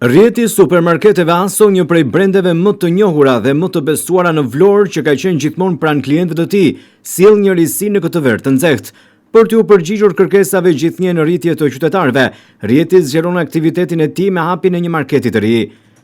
Rrjeti supermarketeve Aso, një prej brendeve më të njohura dhe më të besuara në Vlorë, që ka qenë gjithmonë pranë klientëve të tij, sjell një risi në këtë verë të nxehtë. Për t'u përgjigjur kërkesave gjithnjë në rritje të qytetarëve, rrjeti zgjeron aktivitetin e tij me hapjen e një marketi të ri.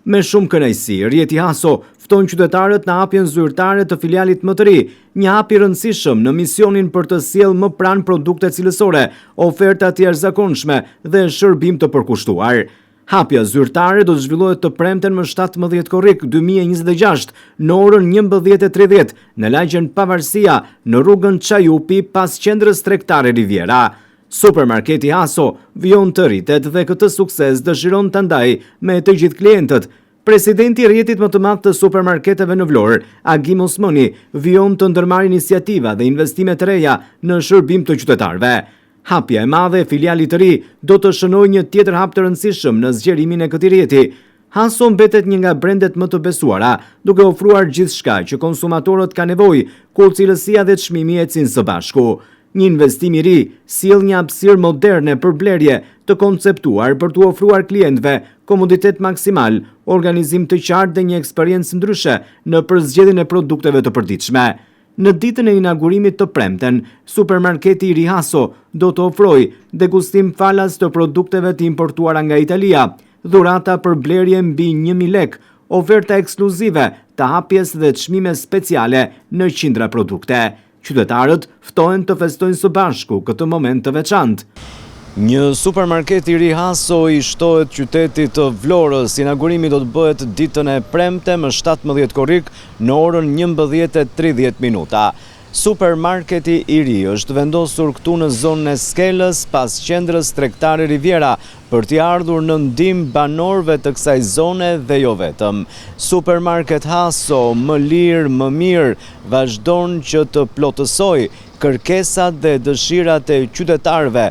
Me shumë kënaqësi, rrjeti Aso fton qytetarët në hapjen zyrtare të filialit më të ri, një hap i rëndësishëm në misionin për të sjellë më pranë produkte cilësore, oferta të jashtëzakonshme dhe shërbim të përkushtuar. Hapja zyrtare do të zhvillohet të premten më 17 korrik 2026 në orën 11:30 në lagjen Pavarësia në rrugën Çajupi pas qendrës tregtare Riviera. Supermarketi Aso vijon të rritet dhe këtë sukses dëshiron ta ndajë me të gjithë klientët. Presidenti i rrjetit më të madh të supermarketeve në Vlorë, Agim Osmani, vijon të ndërmarrë iniciativa dhe investime të reja në shërbim të qytetarëve. Hapja e madhe e filialit të ri do të shënojë një tjetër hap të rëndësishëm në zgjerimin e këtij rrjeti. Aso mbetet një nga brendet më të besuara, duke ofruar gjithçka që konsumatorët kanë nevojë, kur cilësia dhe çmimi ecin së bashku. Një investim i ri sjell një hapësirë moderne për blerje, të konceptuar për t'u ofruar klientëve komoditet maksimal, organizim të qartë dhe një eksperiencë ndryshe në përzgjedhjen e produkteve të përditshme. Në ditën e inaugurimit të premten, supermarketi i ri Aso do të ofrojë degustim falas të produkteve të importuara nga Italia, dhurata për blerje mbi 1000 lek, oferta ekskluzive të hapjes dhe çmime speciale në qindra produkte. Qytetarët ftohen të festojnë së bashku këtë moment të veçantë. Një supermarket i ri Aso i shtohet qytetit të Vlorës. Inaugurimi do të bëhet ditën e premte më 17 korrik në orën 11:30. Supermarketi i ri është vendosur këtu në zonën e Skelës pas qendrës tregtare Riviera për t'i ardhur në ndihmë banorëve të kësaj zone dhe jo vetëm. Supermarket Aso, më lirë, më mirë, vazhdon që të plotësoj kërkesat dhe dëshirat e qytetarëve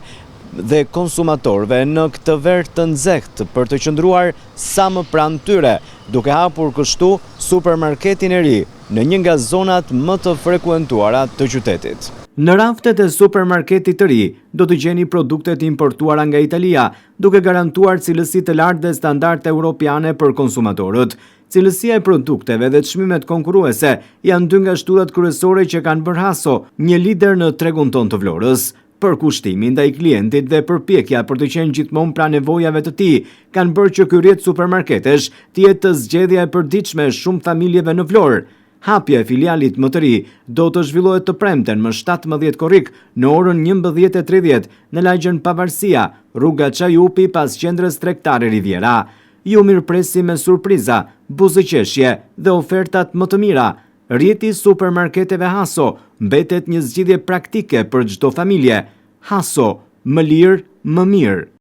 dhe konsumatorëve në këtë verë të nxehtë për të qëndruar sa më pranë tyre, duke hapur kështu supermarketin e ri në një nga zonat më të frekuentuara të qytetit. Në raftet e supermarketit të ri do të gjeni produktet importuara nga Italia, duke garantuar cilësi të lartë dhe standarde europiane për konsumatorët. Cilësia e produkteve dhe çmimet konkurruese janë dy nga shtutat kryesore që kanë bërë Aso një lider në tregun tonë të Vlorës. Përkushtimi ndaj klientit dhe përpjekja për të qenë gjithmonë pranë nevojave të tij kanë bërë që ky rrjet supermarketesh të jetë të zgjedhja e përditshme e shumë familjeve në Vlorë. Hapja e filialit më të ri do të zhvillohet të premten më 17 korrik në orën 11:30 në lagjen Pavarësia, rruga Çajupi pas qendrës tregtare Riviera. Ju mirëpresim me surpriza, buzëqeshje dhe ofertat më të mira. Rrjeti supermarketeve Aso mbetet një zgjidhje praktike për çdo familje. Aso, më lirë, më mirë.